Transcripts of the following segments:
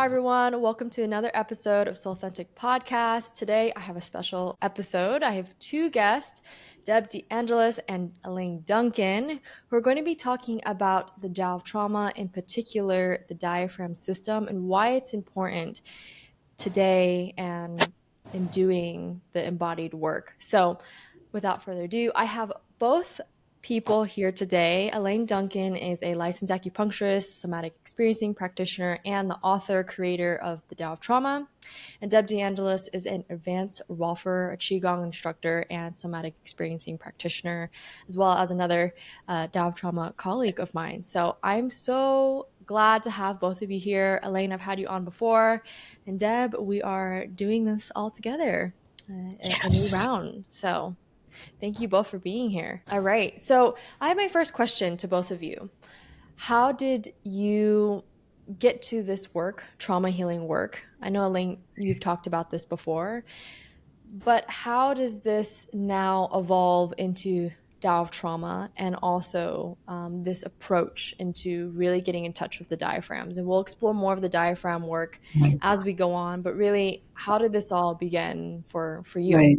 Hi, everyone. Welcome to another episode of Soul Authentic Podcast. Today, I have a special episode. I have two guests, Deb DeAngelis and Elaine Duncan, who are going to be talking about the Tao of Trauma, in particular, the diaphragm system, and why it's important today and in doing the embodied work. So, without further ado, I have both people here today. Elaine Duncan is a licensed acupuncturist, somatic experiencing practitioner, and the author, creator of the Tao of Trauma. And Deb DeAngelis is an advanced Rolfer, a Qigong instructor, and somatic experiencing practitioner, as well as another Tao of Trauma colleague of mine. So I'm so glad to have both of you here. Elaine, I've had you on before. And Deb, we are doing this all together, a new round. So thank you both for being here. All right. So I have my first question to both of you. How did you get to this work, trauma healing work? I know, Elaine, you've talked about this before, but how does this now evolve into Tao of Trauma and also this approach into really getting in touch with the diaphragms? And we'll explore more of the diaphragm work as we go on, but really, how did this all begin for you? Right,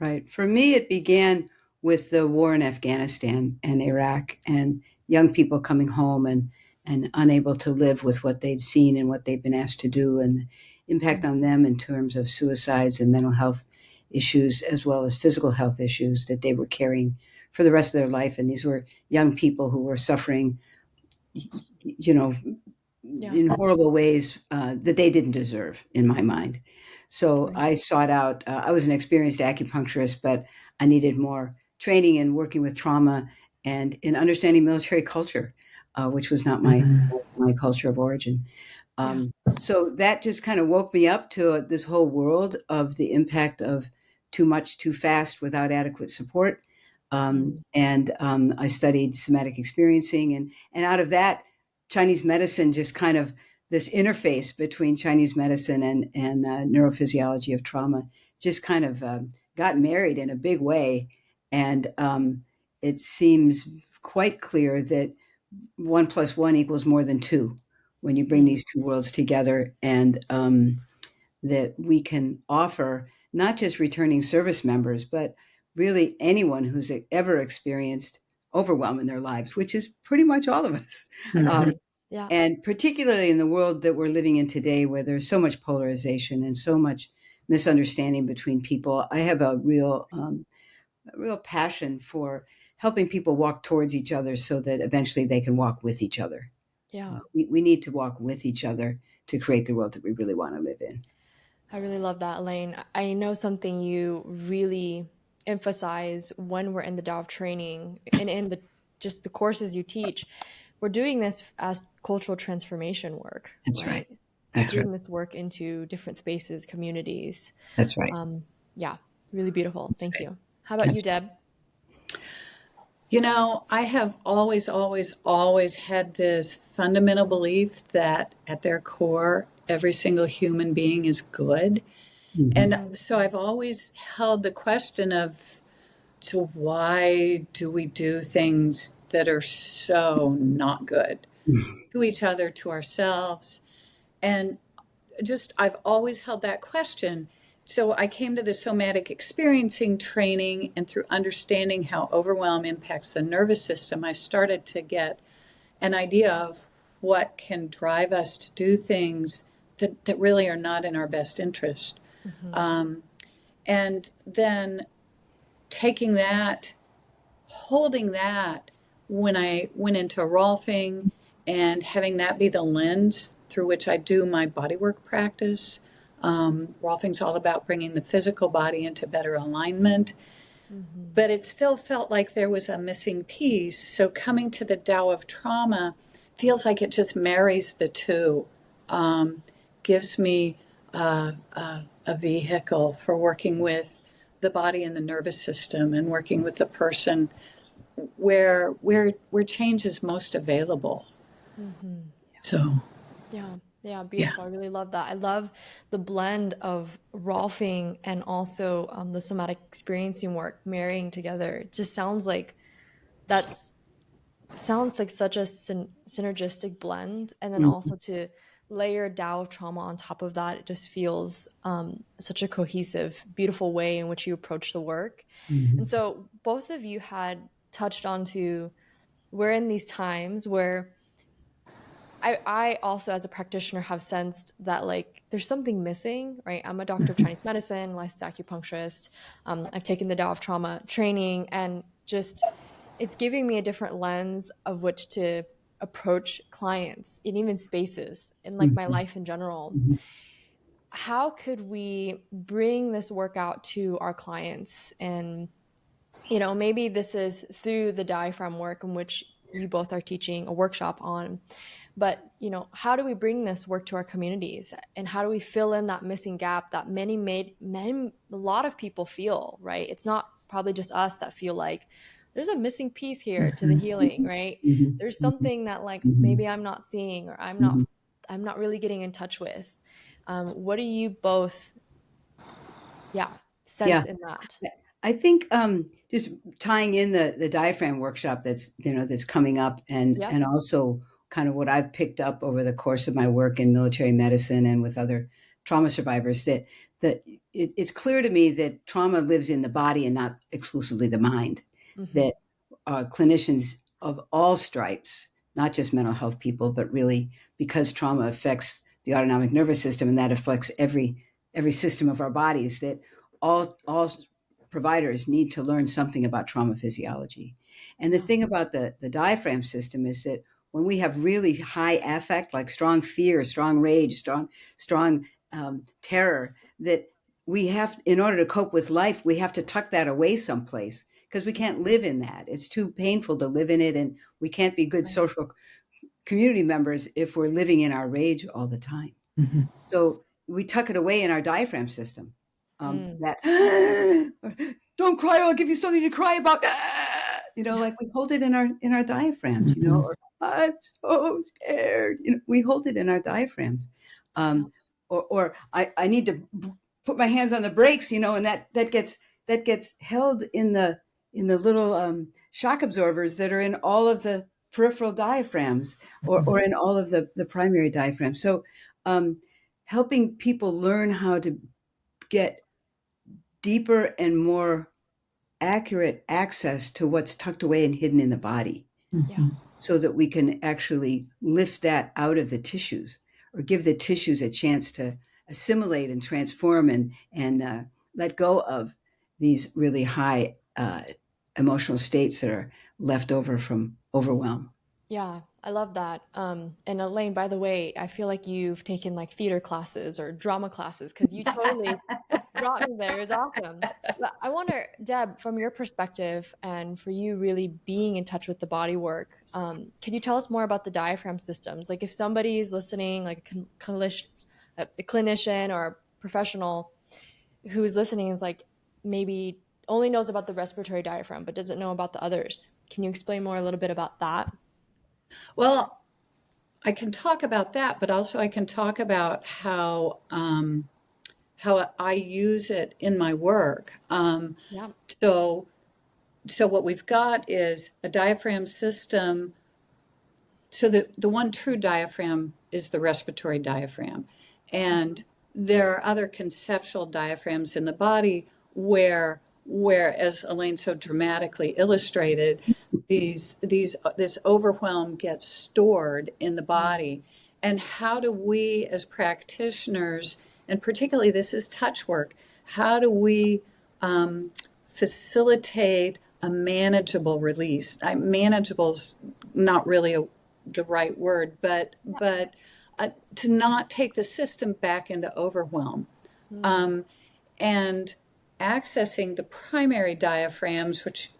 right. For me, it began with the war in Afghanistan and Iraq, and young people coming home and unable to live with what they'd seen and what they'd been asked to do, and the impact on them in terms of suicides and mental health issues, as well as physical health issues that they were carrying for the rest of their life. And these were young people who were suffering, you know, in horrible ways that they didn't deserve, in my mind. So I sought out, I was an experienced acupuncturist, but I needed more training in working with trauma and in understanding military culture, which was not my culture of origin. So that just kind of woke me up to this whole world of the impact of too much, too fast, without adequate support. And I studied somatic experiencing, and out of that, Chinese medicine, just kind of this interface between Chinese medicine and neurophysiology of trauma, just kind of got married in a big way. And it seems quite clear that 1+1 = more than 2 when you bring these two worlds together, and that we can offer not just returning service members, but really anyone who's ever experienced overwhelm in their lives, which is pretty much all of us. And particularly in the world that we're living in today, where there's so much polarization and so much misunderstanding between people, I have a real passion for helping people walk towards each other so that eventually they can walk with each other. We need to walk with each other to create the world that we really want to live in. I really love that, Elaine. I know something you really emphasize when we're in the Tao of training and in just the courses you teach. We're doing this as cultural transformation work. That's right. That's doing right. this work into different spaces, communities. That's right. Yeah, really beautiful. Thank you. How about you, Deb? You know, I have always, always, always had this fundamental belief that at their core, every single human being is good. And so I've always held the question of, so why do we do things that are so not good to each other, to ourselves? And just, I've always held that question. So I came to the somatic experiencing training, and through understanding how overwhelm impacts the nervous system, I started to get an idea of what can drive us to do things that really are not in our best interest. And then taking that, holding that when I went into Rolfing, and having that be the lens through which I do my bodywork practice. Rolfing's all about bringing the physical body into better alignment. But it still felt like there was a missing piece. So coming to the Tao of Trauma feels like it just marries the two, gives me a vehicle for working with the body and the nervous system, and working with the person where change is most available. So Yeah, beautiful. I really love that. I love the blend of Rolfing and also the somatic experiencing work marrying together. It just sounds like such a synergistic blend, and then also to layer Tao of Trauma on top of that, it just feels such a cohesive, beautiful way in which you approach the work. And Mhm. so both of you had touched on to we're in these times where I also, as a practitioner, have sensed that like there's something missing, right? I'm a doctor of Chinese medicine, licensed acupuncturist. I've taken the Tao of Trauma training, and just it's giving me a different lens of which to approach clients in even spaces in like my Mhm. life in general. Mhm. How could we bring this work out to our clients? And maybe this is through the diaphragm work in which you both are teaching a workshop on. But, how do we bring this work to our communities, and how do we fill in that missing gap that a lot of people feel, right? It's not probably just us that feel like there's a missing piece here to the healing, Mhm. right? Mhm. There's Mhm. something that like Mhm. maybe I'm not seeing, or Mhm. I'm not really getting in touch with. What do you both, yeah, Yeah. sense in that? I think just tying in the diaphragm workshop that's coming up, and Yep. also kind of what I've picked up over the course of my work in military medicine and with other trauma survivors, it's clear to me that trauma lives in the body and not exclusively the mind. Mm-hmm. That clinicians of all stripes, not just mental health people, but really because trauma affects the autonomic nervous system and that affects every system of our bodies, that all providers need to learn something about trauma physiology. And the Yeah. thing about the diaphragm system is that when we have really high affect, like strong fear, strong rage, strong terror, that we have, in order to cope with life, we have to tuck that away someplace because we can't live in that. It's too painful to live in it, and we can't be good Right. social community members if we're living in our rage all the time. Mhm. So we tuck it away in our diaphragm system. Mm. That don't cry, I'll give you something to cry about. Yeah. Like we hold it in our diaphragms. Mhm. Or I'm so scared. We hold it in our diaphragms. Yeah. Or I need to put my hands on the brakes. And that gets held in the little shock absorbers that are in all of the peripheral diaphragms, or in all of the primary diaphragms. So um, helping people learn how to get deeper and more accurate access to what's tucked away and hidden in the body, Yeah. Mhm. so that we can actually lift that out of the tissues, or give the tissues a chance to assimilate and transform, and let go of these really high emotional states that are left over from overwhelm. Yeah, I love that. And Elaine, by the way, I feel like you've taken like theater classes or drama classes because you totally brought me there. It was awesome. But I wonder, Deb, from your perspective and for you really being in touch with the body work, can you tell us more about the diaphragm systems? Like if somebody is listening, like a clinician or a professional who's listening is like maybe only knows about the respiratory diaphragm but doesn't know about the others. Can you explain more a little bit about that? Well, I can talk about that, but also I can talk about how I use it in my work. Yeah. So so what we've got is a diaphragm system. So the one true diaphragm is the respiratory diaphragm, and there are other conceptual diaphragms in the body where, as Elaine so dramatically illustrated, this overwhelm gets stored in the Mm. body. And how do we as practitioners, and particularly this is touch work, how do we facilitate a manageable release? Manageable's not really the right word, but to not take the system back into overwhelm. Mm. Um, and accessing the primary diaphragms, which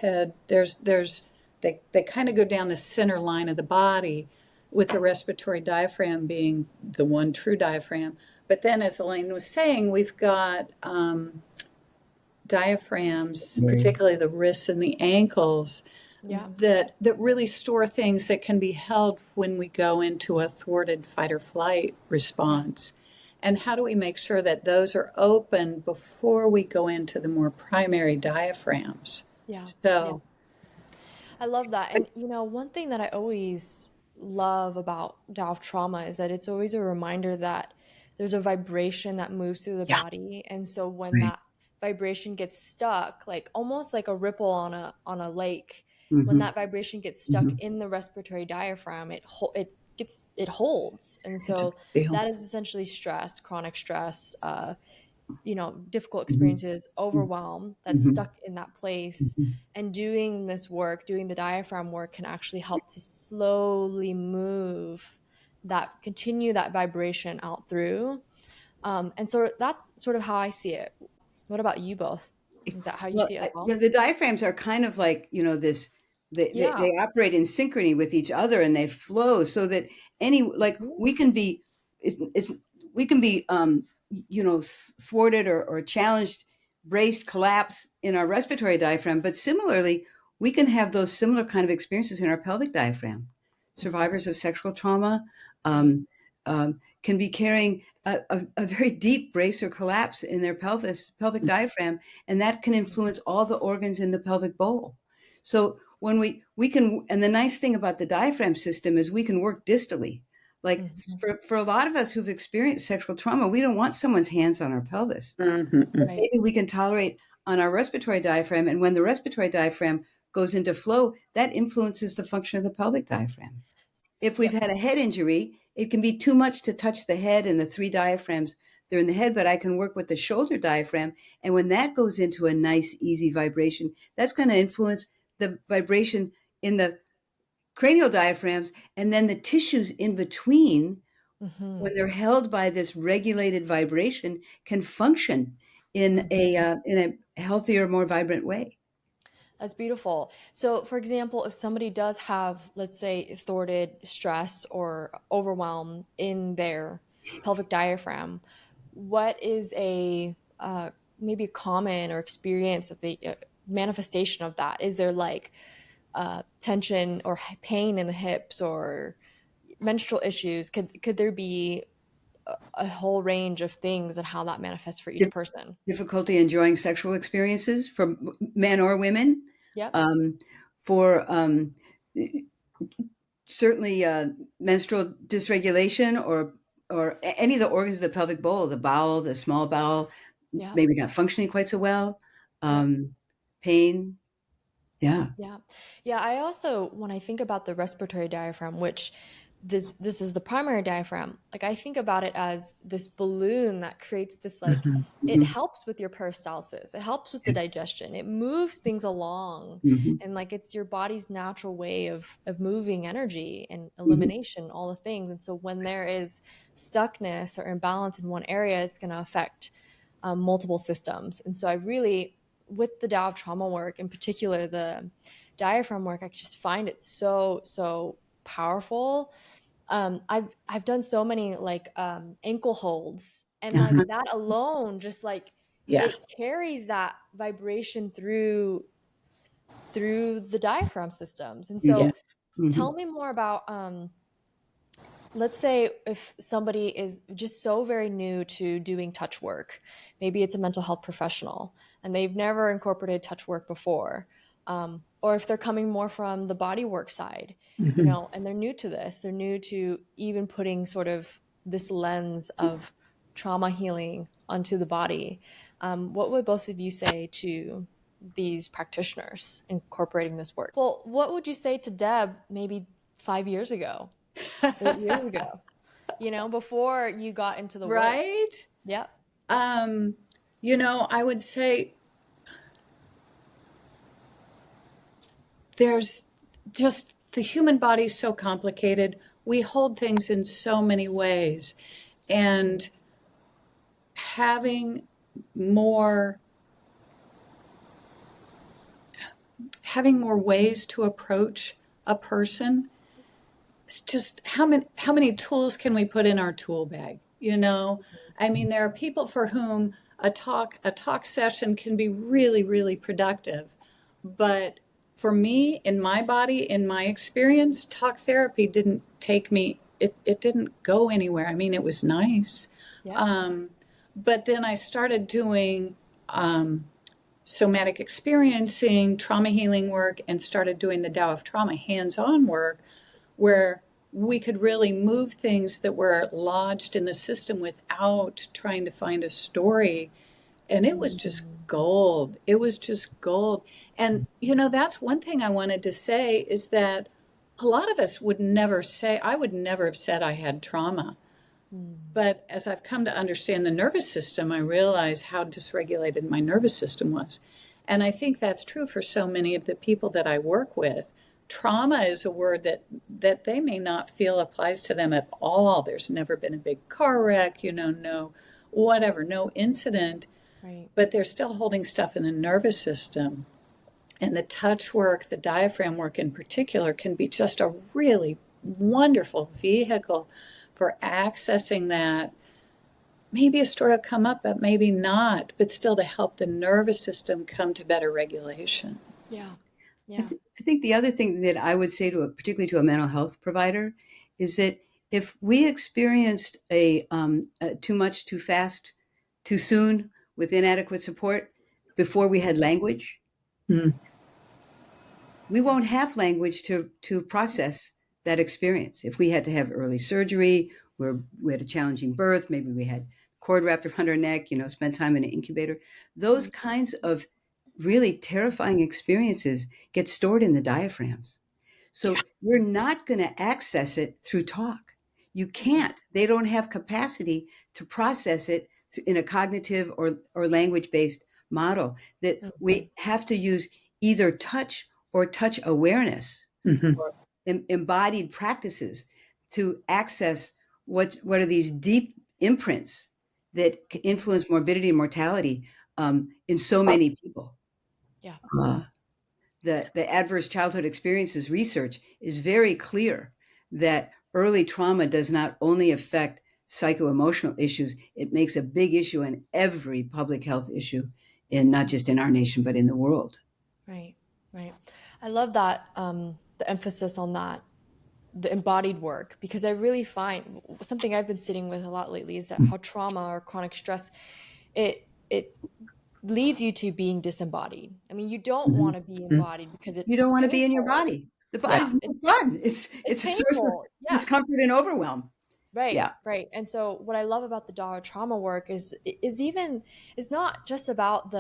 had they kind of go down the center line of the body, with the respiratory diaphragm being the one true diaphragm. But then, as Elaine was saying, we've got diaphragms, particularly the wrists and the ankles, Yeah. that really store things that can be held when we go into a thwarted fight or flight Yeah. response. And how do we make sure that those are open before we go into the more primary diaphragms? Yeah. Yeah. So, I love that. And one thing that I always love about Tao of Trauma is that it's always a reminder that there's a vibration that moves through the Yeah. body. And so when Right. that vibration gets stuck, like almost like a ripple on a lake, when Hmm. that vibration gets stuck Hmm. in the respiratory diaphragm, it holds. And It's a so big deal. that is essentially stress, chronic stress, difficult Hmm. experiences, overwhelm that's Hmm. stuck in that place. Hmm. And doing this work, doing the diaphragm work, can actually help to slowly move continue that vibration out through. And so that's sort of how I see it. What about you both? Is that how you Well, see it as yeah, well? the diaphragms are kind of like, this, they Yeah. operate in synchrony with each other and they flow so that like Mhm. it's, we can be, thwarted or challenged, braced, collapse in our respiratory diaphragm. But similarly, we can have those similar kind of experiences in our pelvic diaphragm. Mhm. Survivors of sexual trauma, Yeah. can be carrying a very deep brace or collapse in their pelvic diaphragm, and that can influence all the organs in the pelvic bowl. So when we can, and the nice thing about the diaphragm system is we can work distally. Like Mhm. for a lot of us who've experienced sexual trauma, we don't want someone's hands on our pelvis. But Hmm. Right. maybe we can tolerate on our respiratory diaphragm, and when the respiratory diaphragm goes into flow, that influences the function of the pelvic diaphragm. If we've Yep. had a head injury, it can be too much to touch the head and the three diaphragms that are in the head, but I can work with the shoulder diaphragm. And when that goes into a nice, easy vibration, that's going to influence the vibration in the cranial diaphragms. And then the tissues in between, Mhm. when they're held by this regulated vibration, can function Mhm. in a healthier, more vibrant way. That's beautiful. So, for example, if somebody does have, let's say, thwarted stress or overwhelm in their pelvic diaphragm, what is a maybe a common or experience of the manifestation of that? Is there like tension or pain in the hips or menstrual issues? Could there be a whole range of things and how that manifests for each person? Difficulty enjoying sexual experiences for men or women, Yep. um, for certainly menstrual dysregulation or any of the organs of the pelvic bowl, the bowel, the small bowel, Yep. maybe not functioning quite so well, Yep. pain. Yeah. Yeah. Yeah, I also when I think about the respiratory diaphragm, which this is the primary diaphragm, like I think about it as this balloon that creates this like Hmm. it Hmm. helps with your peristalsis. It helps with the digestion. It moves things along Hmm. and like it's your body's natural way of moving energy and Hmm. elimination, all the things. And so when there is stuckness or imbalance in one area, it's going to affect multiple systems. And so I really with the Tao of trauma work, in particular the diaphragm work, I just find it so powerful. I've done so many like ankle holds, and like Uh-huh. that alone, just like Yeah. it carries that vibration through the diaphragm systems. And Yeah. so, Hmm. tell me more about let's say if somebody is just so very new to doing touch work, maybe it's a mental health professional and they've never incorporated touch work before, or if they're coming more from the body work side, Hmm. and they're new to this, they're new to even putting sort of this lens of trauma healing onto the body. What would both of you say to these practitioners incorporating this work? Well, what would you say to Deb maybe 5 years ago? 8 years ago, before you got into the work. Right? Yep. Um, I would say there's just the human body is so complicated. We hold things in so many ways. Mhm. And having more having more ways to approach a person, it's just how many tools can we put in our tool bag? I mean, there are people for whom a talk session can be really, really productive. But for me, in my body, in my experience, talk therapy didn't take me, it didn't go anywhere. I mean, it was nice. Yep. Um, but then I started doing somatic experiencing, trauma healing work, and started doing the Tao of Trauma hands on work where we could really move things that were lodged in the system without trying to find a story. And it was just Mm. gold. It was just gold. And, that's one thing I wanted to say is that a lot of us would never say, I would never have said I had trauma. Mm. But as I've come to understand the nervous system, I realize how dysregulated my nervous system was. And I think that's true for so many of the people that I work with. Trauma is a word that they may not feel applies to them at all. There's never been a big car wreck, no whatever, no incident, Right. but they're still holding stuff in the nervous system. And the touch work, the diaphragm work in particular, can be just a really wonderful vehicle for accessing that. Maybe a story will come up, but maybe not, but still to help the nervous system come to better regulation. Yeah. I, Yeah. I think the other thing that I would say particularly to a mental health provider, is that if we experienced a too much, too fast, too soon, with inadequate support before we had language, Mm. we won't have language to process that experience. If we had to have early surgery, where we had a challenging birth, maybe we had cord wrapped around our neck, spent time in an incubator, those Mm. kinds of really terrifying experiences get stored in the diaphragms. Yeah. So you're not going to access it through talk. You can't. They don't have capacity to process it in a cognitive or language-based model. That Mhm. we have to use either touch or touch awareness Mm-hmm. or embodied practices to access what are these deep imprints that influence morbidity and mortality in so many people. Yeah. Uh, the adverse childhood experiences research is very clear that early trauma does not only affect psycho-emotional issues, it makes a big issue in every public health issue, in not just in our nation but in the world. Right. Right. I love that, the emphasis on that, the embodied work, because I really find something I've been sitting with a lot lately is that how trauma or chronic stress, it leads you to being disembodied. I mean, you don't want to be Mm-hmm. embodied because You it's don't want to be in your painful. body. The Yeah. body's no It's fun. It's it's it's a source of painful. Yeah. discomfort and overwhelm. Right, Yeah. right. And so what I love about the Tao of Trauma work is even it's not just about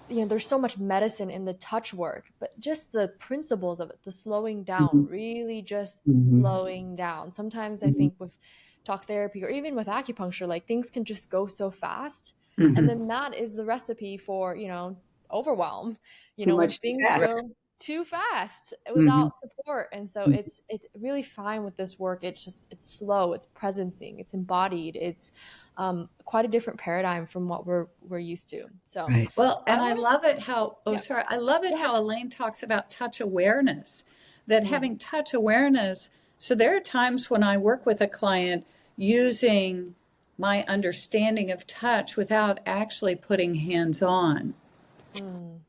there's so much medicine in the touch work, but just the principles of it, the slowing down, Mhm. really just Mhm. slowing down. Sometimes I Mhm. think with talk therapy or even with acupuncture, like things can just go so fast. And Mm-hmm. then that is the recipe for, overwhelm, Too when much too things Right. fast. go too fast Mhm. without support. And so Mhm. it's really fine with this work. It's slow, it's presencing, it's embodied, it's quite a different paradigm from what we're used to. So Right. Well, I and I want to, love it how, oh, yeah, sorry, I love it go ahead. how Elaine talks about touch awareness, that Mm, having touch awareness. So there are times when I work with a client using my understanding of touch without actually putting hands on, mm,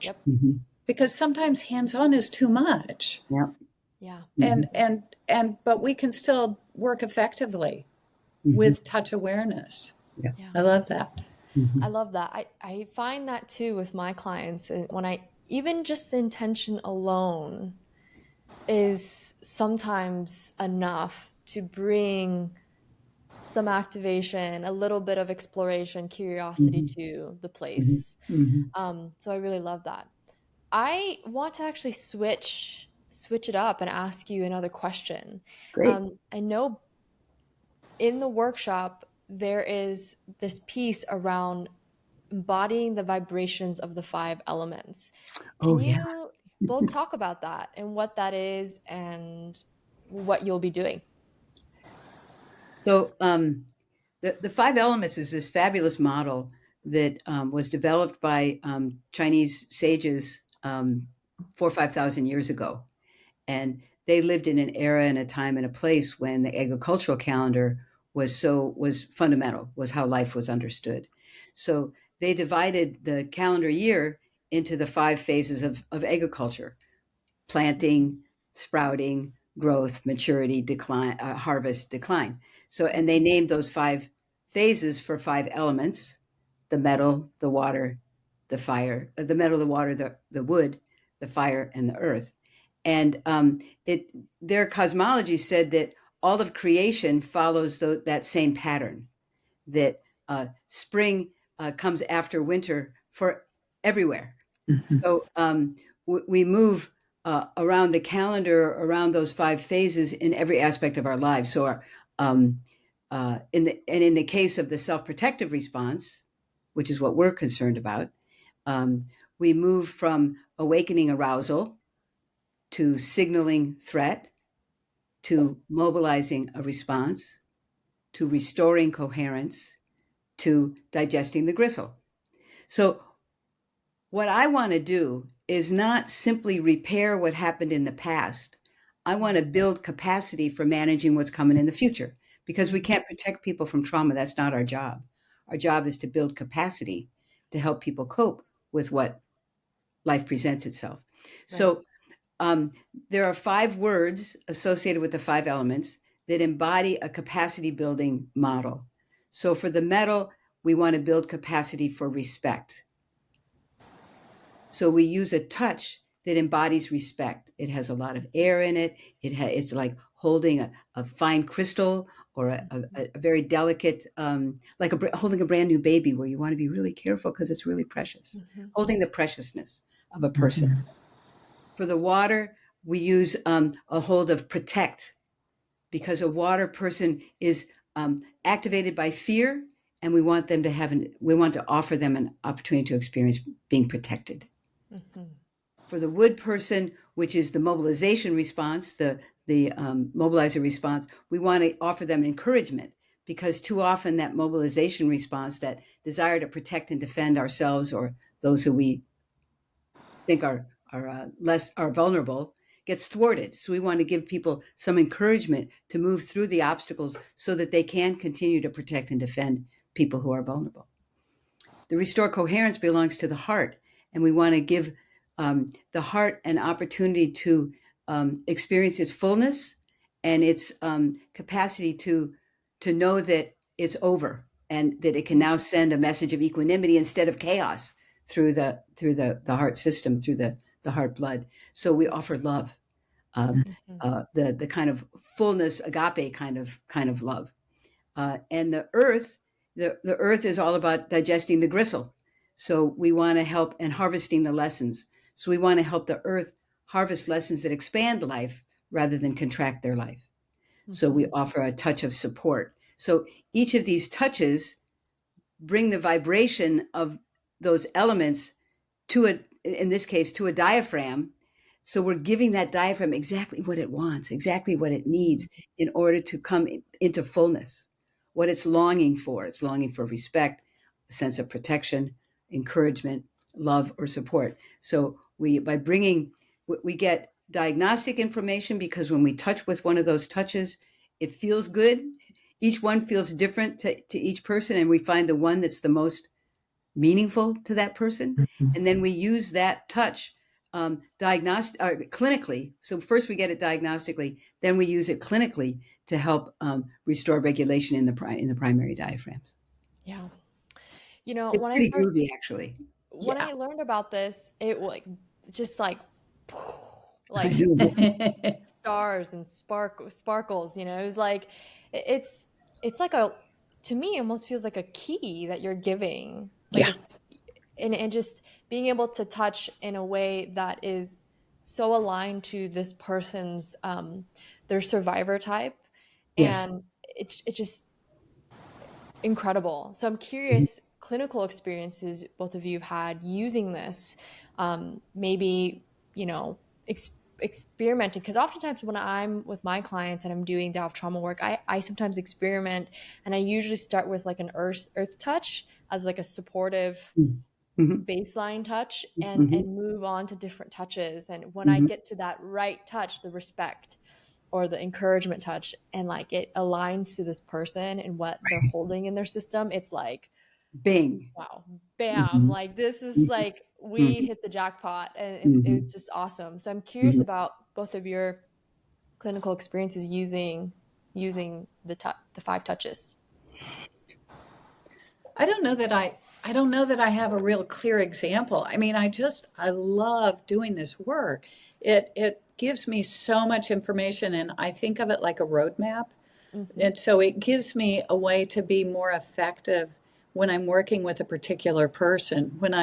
yep, Mhm. because sometimes hands on is too much. Yeah. yeah, And, Mhm. and, and, but we can still work effectively Mhm. with touch awareness. Yeah. yeah. I love that. Mhm. I love that. I find that too with my clients. And when even just the intention alone is sometimes enough to bring some activation, a little bit of exploration, curiosity Mhm. to the Mhm. place. Mhm. So I really love that. I want to actually switch it up and ask you another question. Great. I know in the workshop there is this piece around embodying the vibrations of the five elements. Oh, Can yeah. you both talk about that and what that is and what you'll be doing? So, the five elements is this fabulous model that was developed by Chinese sages 4,000 or 5,000 years ago. And they lived in an era and a time and a place when the agricultural calendar was fundamental, was how life was understood. So they divided the calendar year into the five phases of agriculture: planting, sprouting, growth, maturity, decline, harvest, decline. So, and they named those five phases for five elements: the metal, the water, the fire, the metal, the water, the wood, the fire, and the earth. And their cosmology said that all of creation follows that same pattern, that spring comes after winter for everywhere. Mhm. So we move around the calendar, around those 5 phases in every aspect of our lives. So in the case of the self-protective response, which is what we're concerned about, um, we move from awakening arousal to signaling threat, to mobilizing a response, to restoring coherence, to digesting the gristle. So what I want to do is not simply repair what happened in the past. I want to build capacity for managing what's coming in the future, because we can't protect people from trauma. That's not our job. Our job is to build capacity to help people cope with what life presents itself. Right. So um, there are 5 words associated with the 5 elements that embody a capacity building model. So for the metal, we want to build capacity for respect. So we use a touch that embodies respect. It has a lot of air in it. It's like holding a fine crystal, or a very delicate, like holding a brand new baby, where you want to be really careful because it's really precious. Mhm. Holding the preciousness of a person. Mhm. For the water, we use a hold of protect, because a water person is activated by fear, and we want to offer them an opportunity to experience being protected. Mhm. For the wood person, which is the mobilization response, the mobilizer response, we want to offer them encouragement, because too often that mobilization response, that desire to protect and defend ourselves or those who we think are vulnerable, gets thwarted. So we want to give people some encouragement to move through the obstacles so that they can continue to protect and defend people who are vulnerable. The restore coherence belongs to the heart, and we want to give the heart an opportunity to experience its fullness and its capacity to know that it's over, and that it can now send a message of equanimity instead of chaos through the heart system, through the heart blood. So we offer love, um, Mhm. the kind of fullness, agape kind of love. And the earth is all about digesting the gristle. So we want to help and harvesting the lessons. So we want to help the earth harvest lessons that expand life rather than contract their life. So we Mhm. offer a touch of support. So each of these touches bring the vibration of those elements to in this case, to a diaphragm. So we're giving that diaphragm exactly what it wants, exactly what it needs in order to come into fullness, what it's longing for. It's longing for respect, a sense of protection, encouragement, love, or support. So we get diagnostic information, because when we touch with one of those touches, it feels good. Each one feels different to each person, and we find the one that's the most meaningful to that person. And then we use that touch clinically. So first we get it diagnostically, then we use it clinically to help restore regulation in the primary diaphragms. Yeah. You know, It's pretty groovy, actually. when Yeah. I learned about this, it like just like I like know. stars and sparkles, you know. It was like it's it's like a to me it almost feels like a key that you're giving. Like Yeah. if and just being able to touch in a way that is so aligned to this person's their survivor type, Yes. and it's just incredible. So I'm Mhm. curious, clinical experiences both of you have had using this, maybe, you know, experimenting. Because oftentimes when I'm with my clients and I'm doing Tao of Trauma work, I sometimes experiment, and I usually start with like an earth touch as like a supportive Mhm. baseline touch, Mhm. and move on to different touches. And when I Mhm. get to that right touch, the respect or the encouragement touch, and like it aligns to this person and what they're holding in their system, it's like, Bing. wow, bam, Mhm. like this is Mhm. like we Mhm. hit the jackpot, and Mhm. it's just awesome. So I'm curious Mhm. about both of your clinical experiences using the 5 touches. I don't know that I don't know that I have a real clear example. I mean, I love doing this work. It gives me so much information, and I think of it like a roadmap. Mm-hmm. And so it gives me a way to be more effective when I'm working with a particular person, when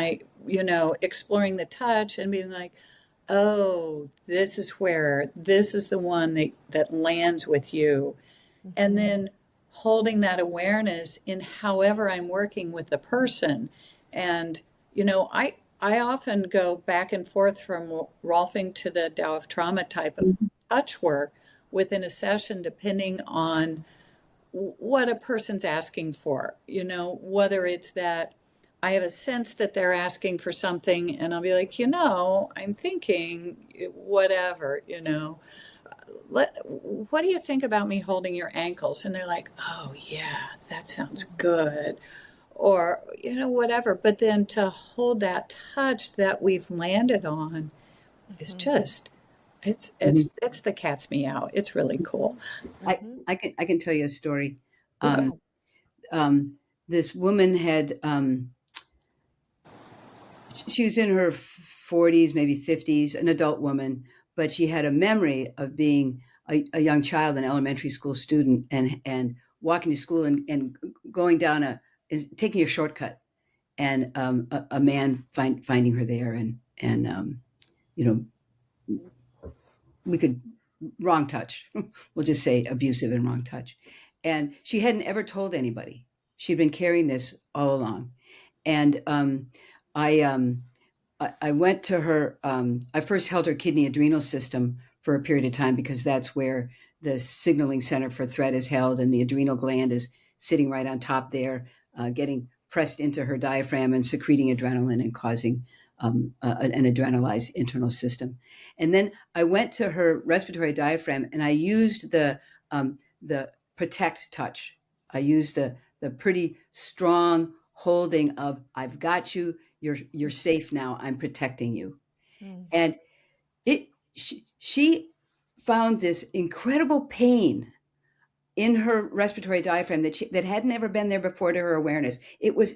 exploring the touch and being like, oh, this is the one that lands with you. And Mm-hmm. then holding that awareness in however I'm working with the person. And, I often go back and forth from Rolfing to the Tao of Trauma type of touch work within a session, depending on what a person's asking for, whether it's that I have a sense that they're asking for something and I'll be like, I'm thinking whatever, what do you think about me holding your ankles? And they're like, oh yeah, that sounds good. Or, whatever. But then to hold that touch that we've landed on is Mm-hmm. just, Mhm. it's the cat's meow. It's really cool. I, Mm-hmm. I can tell you a story. Yeah, go Um, ahead. this woman had she was in her 40s, maybe 50s, an adult woman, but she had a memory of being a young child, an elementary school student, and walking to school and going down taking a shortcut, and a man finding her there, and you know we could wrong touch. We'll just say abusive and wrong touch. And she hadn't ever told anybody. She'd been carrying this all along. And I, um, I went to her. I first held her kidney adrenal system for a period of time because that's where the signaling center for threat is held, and the adrenal gland is sitting right on top there, getting pressed into her diaphragm and secreting adrenaline and causing an adrenalized internal system. And then I went to her respiratory diaphragm and I used the protect touch. I used the pretty strong holding of I've got you, you're safe now, I'm protecting you. Mm. And she found this incredible pain in her respiratory diaphragm that hadn't ever been there before to her awareness. It was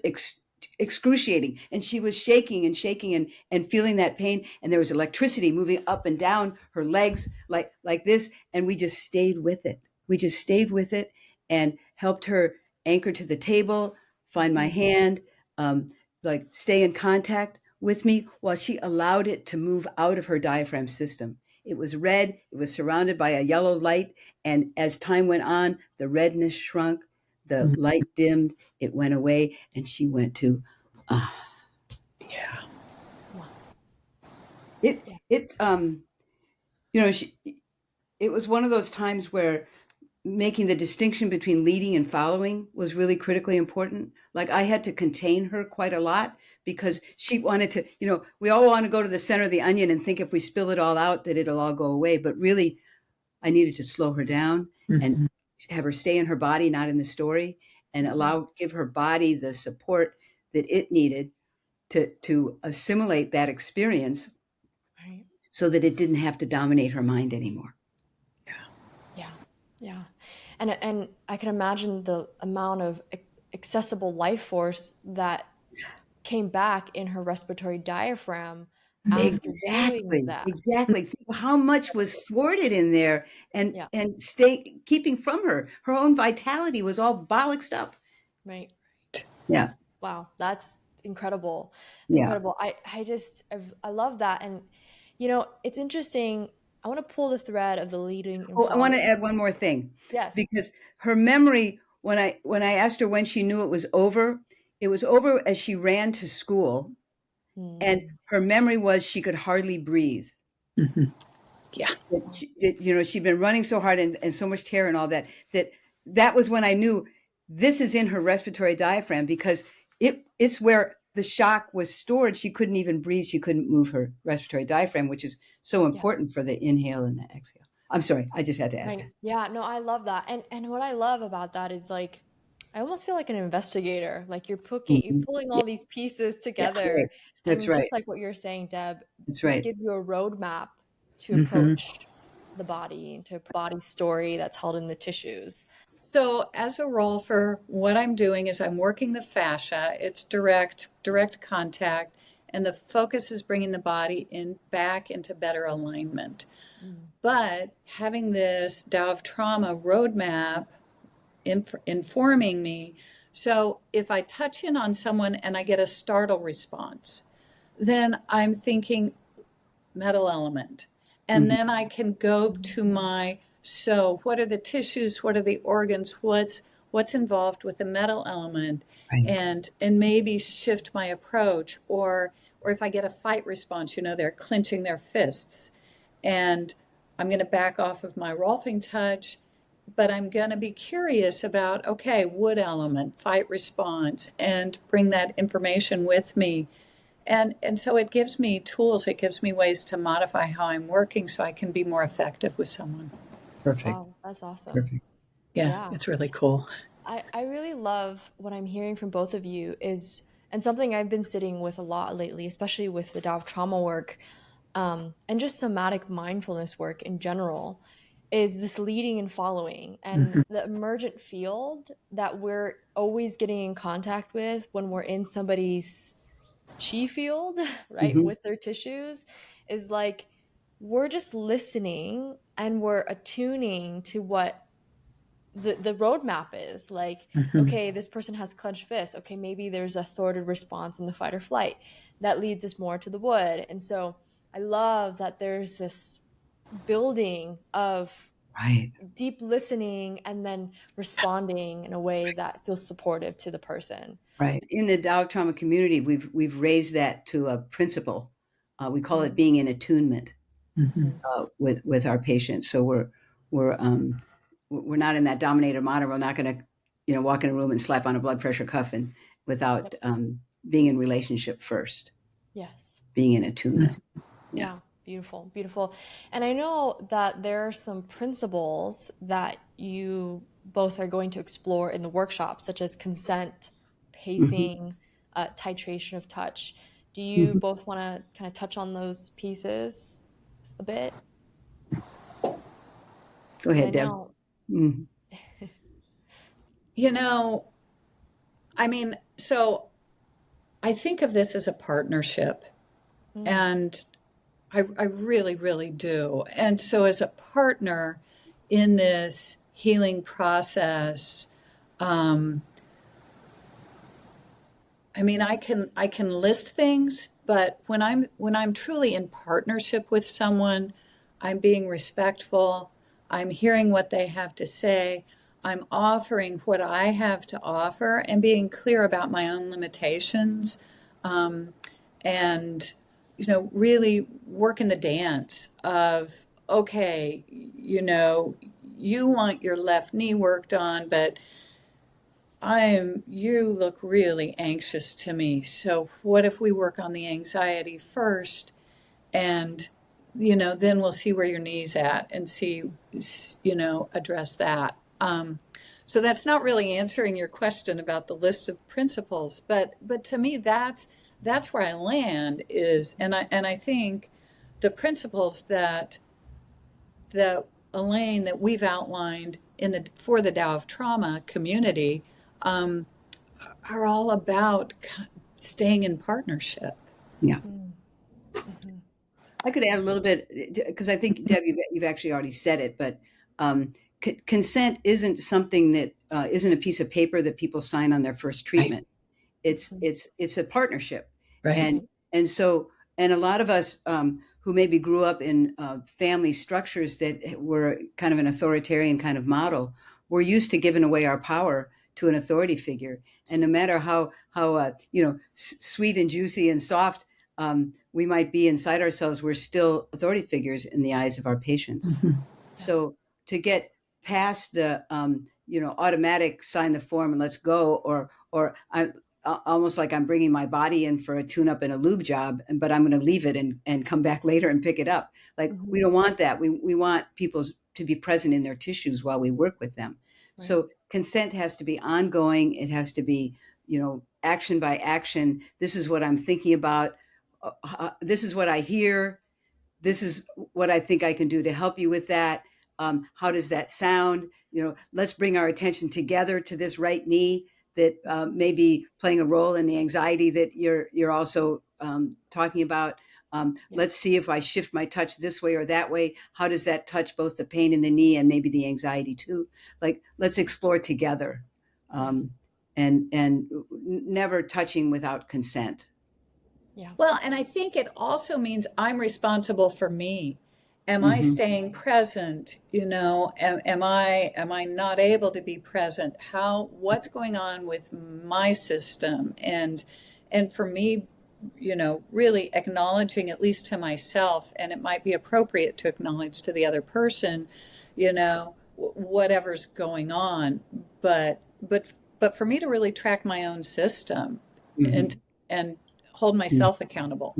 excruciating, and she was shaking and shaking and feeling that pain, and there was electricity moving up and down her legs like this, and we just stayed with it. We just stayed with it and helped her anchor to the table, find my hand, um, like stay in contact with me while she allowed it to move out of her diaphragm system. It was red, it was surrounded by a yellow light, and as time went on, the redness shrunk, the light dimmed, it went away, and she went to, ah, Yeah. Wow. it, Yeah. it, she, it was one of those times where making the distinction between leading and following was really critically important. Like I had to contain her quite a lot because she wanted to, we all want to go to the center of the onion and think if we spill it all out that it'll all go away. But really, I needed to slow her down and Mhm. have her stay in her body, not in the story, and give her body the support that it needed to assimilate that experience Right. so that it didn't have to dominate her mind anymore. Yeah. Yeah. And I can imagine the amount of accessible life force that came back in her respiratory diaphragm after doing Exactly, that. exactly. How much was thwarted in there Yeah. and keeping from her. Her own vitality was all bollocksed up. Right. Yeah, Wow. That's incredible. It's yeah. incredible. I love that. And it's interesting. I want to pull the thread of the leading and Oh, I want to following. add one more thing Yes. because her memory, when I asked her when she knew it was over as she ran to school, and Mm. her memory was she could hardly breathe. Mhm. Yeah. She'd been running so hard and so much terror and all that was when I knew this is in her respiratory diaphragm because it's where the shock was stored. She couldn't even breathe. She couldn't move her respiratory diaphragm, which is so Yeah. important for the inhale and the exhale. I'm sorry. I just had to add Right. that. Yeah, no, I love that. And what I love about that is like I almost feel like an investigator. Like you're Mhm. pulling Yeah, all these pieces that's right. together. That's And right. just like what you're saying, Deb, That's this right. gives you a roadmap to Mhm. approach the body and to body story that's held in the tissues. So as a rolfer, what I'm doing is I'm working the fascia. It's direct contact, and the focus is bringing the body back into better alignment. Mm. But having this Tao of Trauma roadmap informing me, so if I touch in on someone and I get a startle response, then I'm thinking metal element. And Mhm. then I can go to so what are the tissues? What are the organs? What's involved with the metal element? Right. And maybe shift my approach. Or if I get a fight response, they're clenching their fists. And I'm going to back off of my Rolfing touch, but I'm going to be curious about, okay, wood element, fight response, and bring that information with me. And so it gives me tools, it gives me ways to modify how I'm working so I can be more effective with someone. Perfect. Wow, that's awesome. Perfect. Yeah, Yeah. it's really cool. I really love what I'm hearing from both of you is, and something I've been sitting with a lot lately, especially with the Tao of Trauma work, and just somatic mindfulness work in general, is this leading and following and Mhm. the emergent field that we're always getting in contact with when we're in somebody's chi field, right, Mhm. with their tissues, is like we're just listening and we're attuning to what the roadmap is like. Mhm. Okay, this person has clenched fists, okay, maybe there's a thwarted response in the fight or flight that leads us more to the wood. And so I love that there's this building of Right. deep listening and then responding in a way that feels supportive to the person. Right. In the Tao trauma community, we've raised that to a principle. We call it Mm-hmm. being in attunement Mhm. with our patients. So we're we're not in that dominator model. We're not going to walk in a room and slap on a blood pressure cuff and without Yep. being in relationship first, Yes. being in attunement. Yeah. Yeah, beautiful, beautiful. And I know that there are some principles that you both are going to explore in the workshop, such as consent, Hmm. pacing, titration of touch. Do you Hmm. both want to kind of touch on those pieces a bit? Go Because I ahead, Deb. know. Mm. You know, I mean, so I think of this as a partnership, Mm, and I really, really do. And so, as a partner in this healing process, um, I mean, I can list things, but when I'm truly in partnership with someone, I'm being respectful. I'm hearing what they have to say. I'm offering what I have to offer and being clear about my own limitations, um, and really working the dance of, okay, you want your left knee worked on, but you look really anxious to me. So what if we work on the anxiety first, and, then we'll see where your knee's at and see, address that. So that's not really answering your question about the list of principles, but to me, that's where I land is, and I think the principles that Elaine, that we've outlined for the Tao of Trauma community, um, are all about staying in partnership. Yeah. mm, mhm, I could add a little bit because I think Deb, you've actually already said it, but consent isn't something that isn't a piece of paper that people sign on their first Right, treatment. It's mhm. it's it's a partnership, right. and Right. so a lot of us who maybe grew up in family structures that were kind of an authoritarian kind of model, we're used to giving away our power to an authority figure, and no matter how sweet and juicy and soft we might be inside ourselves, we're still authority figures in the eyes of our patients. Mhm. Yes. So to get past the automatic sign the form and let's go, or I almost like I'm bringing my body in for a tune up and a lube job, but I'm going to leave it and come back later and pick it up. Like we Hmm. don't want that. We want people to be present in their tissues while we work with them. Right. So consent has to be ongoing. It has to be, action by action. This is what I'm thinking about. This is what I hear. This is what I think I can do to help you with that. How does that sound? Let's bring our attention together to this right knee that may be playing a role in the anxiety that you're also talking about, let's see if I shift my touch this way or that way. How does that touch both the pain in the knee and maybe the anxiety too? Like, let's explore together, and never touching without consent. Yeah. Well, and I think it also means I'm responsible for me. Am I Mm-hmm. staying present? Am I not able to be present? What's going on with my system? And for me, really acknowledging, at least to myself, and it might be appropriate to acknowledge to the other person, whatever's going on. But for me to really track my own system Mm-hmm. and hold myself accountable.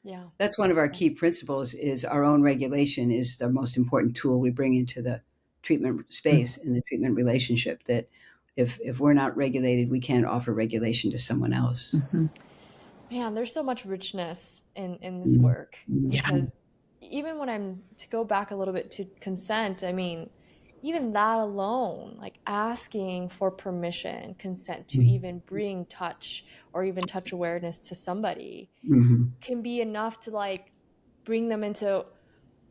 Yeah. That's one of our key principles, is our own regulation is the most important tool we bring into the treatment space and the treatment relationship. That if we're not regulated, we can't offer regulation to someone else. Mm-hmm. Man, there's so much richness in this Mm-hmm. work, because even when I'm to go back a little bit to consent, I mean, even that alone, like asking for permission, consent to even bring touch or even touch awareness to somebody Mm-hmm. can be enough to like bring them into,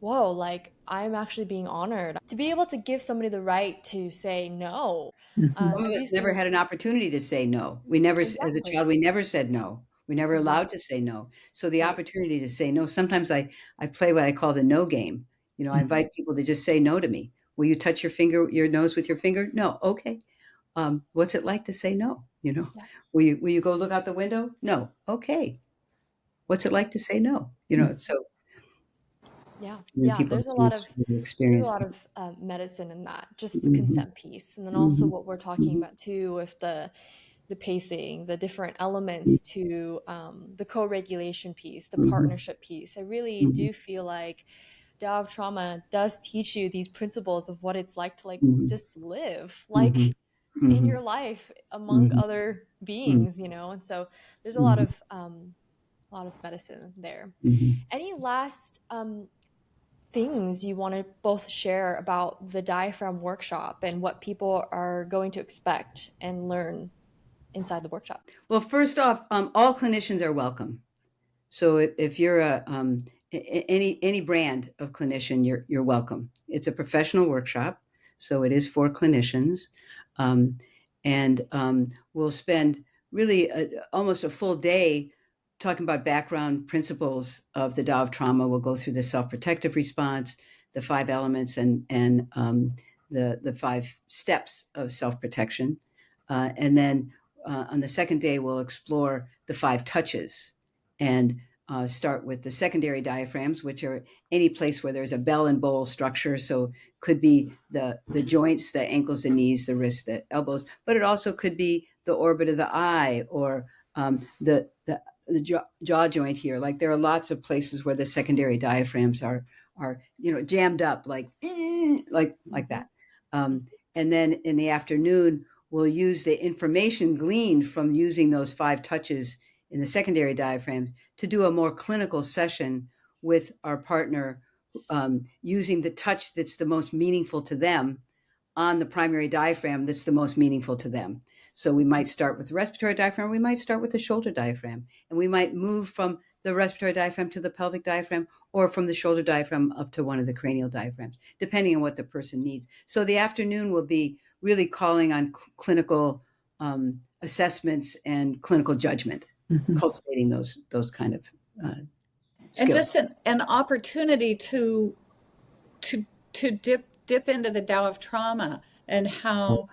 whoa, like I'm actually being honored. To be able to give somebody the right to say no, Mm-hmm. Some of at us least never in had an opportunity to say no. We never, as a exactly, child, we never said no. We never allowed exactly, to say no. So the right. opportunity to say no, sometimes I play what I call the no game. I invite people to just say no to me. Will you touch your nose with your finger? No. Okay. What's it like to say no? Yeah. Will you go look out the window? No. Okay. What's it like to say no? So Yeah, when yeah. people to really There's a experience lot that. of medicine in that, just the Mhm, consent piece, and then also mhm, what we're talking mhm, about too, with the pacing, the different elements to the co-regulation piece, the mhm, partnership piece. I really mhm, do feel like Tao of Trauma does teach you these principles of what it's like to like mhm, just live mhm, like in mhm, your life among mhm, other mhm, beings, and so there's mhm, a lot of medicine there. mhm. Any last things you want to both share about the diaphragm workshop and what people are going to expect and learn inside the workshop? Well, first off, all clinicians are welcome. So if you're any brand of clinician, you're welcome. It's a professional workshop, so it is for clinicians, um, and we'll spend really almost a full day talking about background principles of the Tao of Trauma. We'll go through the self-protective response, the five elements, and the five steps of self-protection, and then on the second day we'll explore the five touches and start with the secondary diaphragms, which are any place where there's a bell and bowl structure. So could be the joints, the ankles, the knees, the wrists, the elbows, but it also could be the orbit of the eye or the jaw joint here. Like there are lots of places where the secondary diaphragms are jammed up like that. And then in the afternoon, we'll use the information gleaned from using those five touches in the secondary diaphragms to do a more clinical session with our partner, using the touch that's the most meaningful to them on the primary diaphragm that's the most meaningful to them. So we might start with the respiratory diaphragm, we might start with the shoulder diaphragm, and we might move from the respiratory diaphragm to the pelvic diaphragm or from the shoulder diaphragm up to one of the cranial diaphragms, depending on what the person needs. So the afternoon will be really calling on clinical assessments and clinical judgment, Mm-hmm. cultivating those kind of And just skills. an opportunity to to dip into the Tao of Trauma and how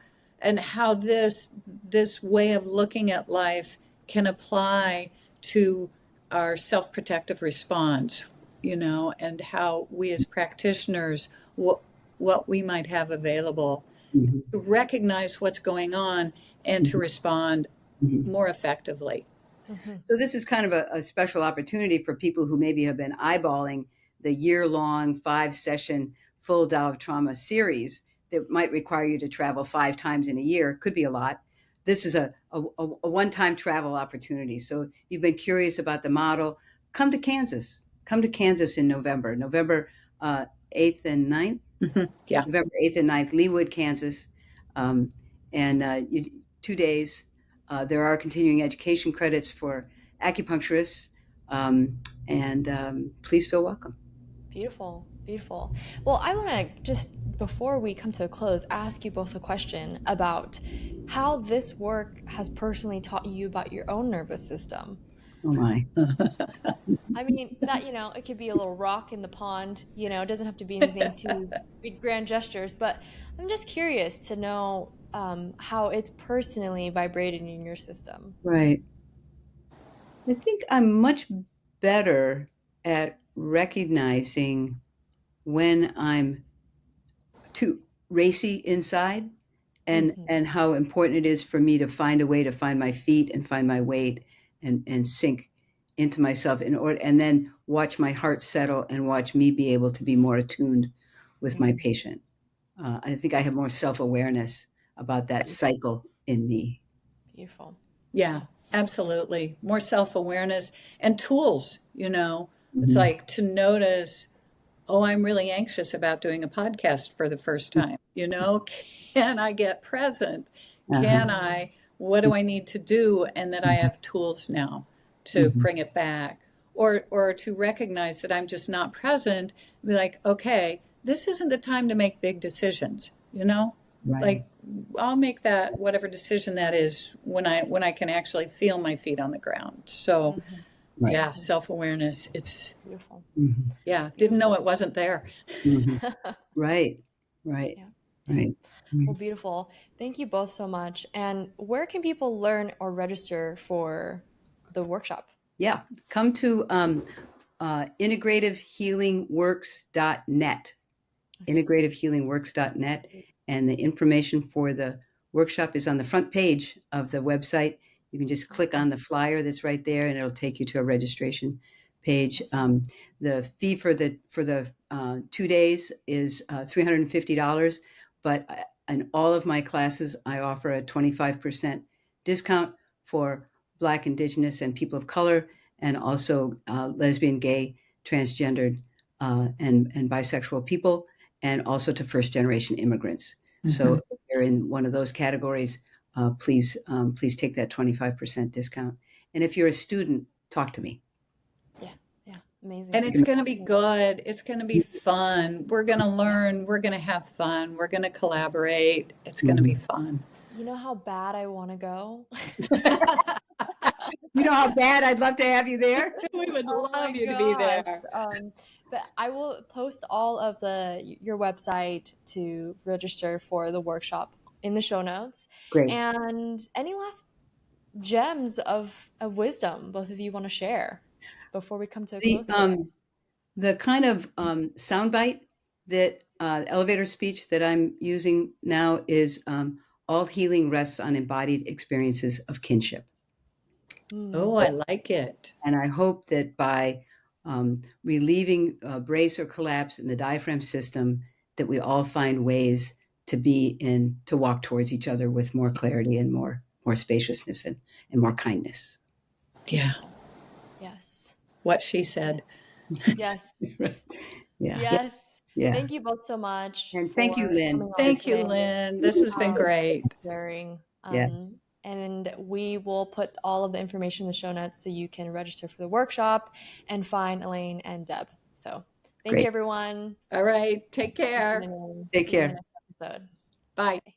this way of looking at life can apply to our self-protective response, and how we as practitioners, what we might have available Mhm, to recognize what's going on and to mhm, respond mhm. more effectively. Mhm. So this is kind of a special opportunity for people who maybe have been eyeballing the year-long 5-session full Tao of Trauma series that might require you to travel 5 times in a year. Could be a lot. This is a one-time travel opportunity. So you've been curious about the model. Come to Kansas. Come to Kansas in November 8th and 9th. Mhm. Yeah. November 8th and 9th, Leawood, Kansas. And 2 days. There are continuing education credits for acupuncturists, and please feel welcome. Beautiful, beautiful. Well, I want to just, before we come to a close, ask you both a question about how this work has personally taught you about your own nervous system. Oh my. I mean, that, it could be a little rock in the pond, it doesn't have to be anything too big, grand gestures, but I'm just curious to know how it's personally vibrated in your system. Right. I think I'm much better at recognizing when I'm too racy inside, Hmm. and how important it is for me to find a way to find my feet and find my weight, and sink into myself in order, and then watch my heart settle and watch me be able to be more attuned with my patient. I think I have more self-awareness about that cycle in me. Beautiful. Yeah, absolutely. More self-awareness and tools, you know. It's Mhm. like to notice, oh, I'm really anxious about doing a podcast for the first time. You know, can I get present? Uh-huh. Can I, what do I need to do? And that I Mhm. have tools now to Mhm. bring it back. Or to recognize that I'm just not present, be like, okay, this isn't the time to make big decisions, you know? Right. Like I'll make that whatever decision that is when I can actually feel my feet on the ground. So Hmm. Right. yeah, self-awareness. It's Beautiful. Mhm. yeah, didn't know Beautiful. it wasn't there. Mhm. Right. Right. Yeah. Yeah. Right. Well, Right. beautiful. Thank you both so much. And where can people learn or register for the workshop? Yeah. Come to integrativehealingworks.net. Okay. integrativehealingworks.net. And the information for the workshop is on the front page of the website. You can just click Awesome. on the flyer that's right there, and it'll take you to a registration page. Awesome. The fee for the 2 days is $350, but in all of my classes, I offer a 25% discount for Black, Indigenous, and people of color, and also lesbian, gay, transgendered, and bisexual people, and also to first generation immigrants. So Mhm. if you're in one of those categories, please take that 25% discount. And if you're a student, talk to me. Yeah. Yeah. Amazing. And it's going to be good. It's going to be fun. We're going to learn. We're going to have fun. We're going to collaborate. It's going to be Mhm. fun. You know how bad I want to go? You know how bad I'd love to have you there. We would Oh my love you to be gosh. there. But I will post all of your website to register for the workshop in the show notes. Great. And any last gems of wisdom both of you want to share before we come to a The close today? kind of soundbite that elevator speech that I'm using now is all healing rests on embodied experiences of kinship. Oh, Hmm. I like it. And I hope that by relieving brace or collapse in the diaphragm system, that we all find ways to walk towards each other with more clarity and more spaciousness, and more kindness. Yeah. Yes. What she said. Yes. Yeah. Yes. Yeah. Thank you both so much And thank you, for Lynn. coming on Thank you, today. Lynn. This has been great. Sharing. Yeah. And we will put all of the information in the show notes so you can register for the workshop and find Elaine and Deb. So thank you, Great. everyone. All right. Take Thanks for care. tuning in. Take See you in the care. next episode. Bye. Bye.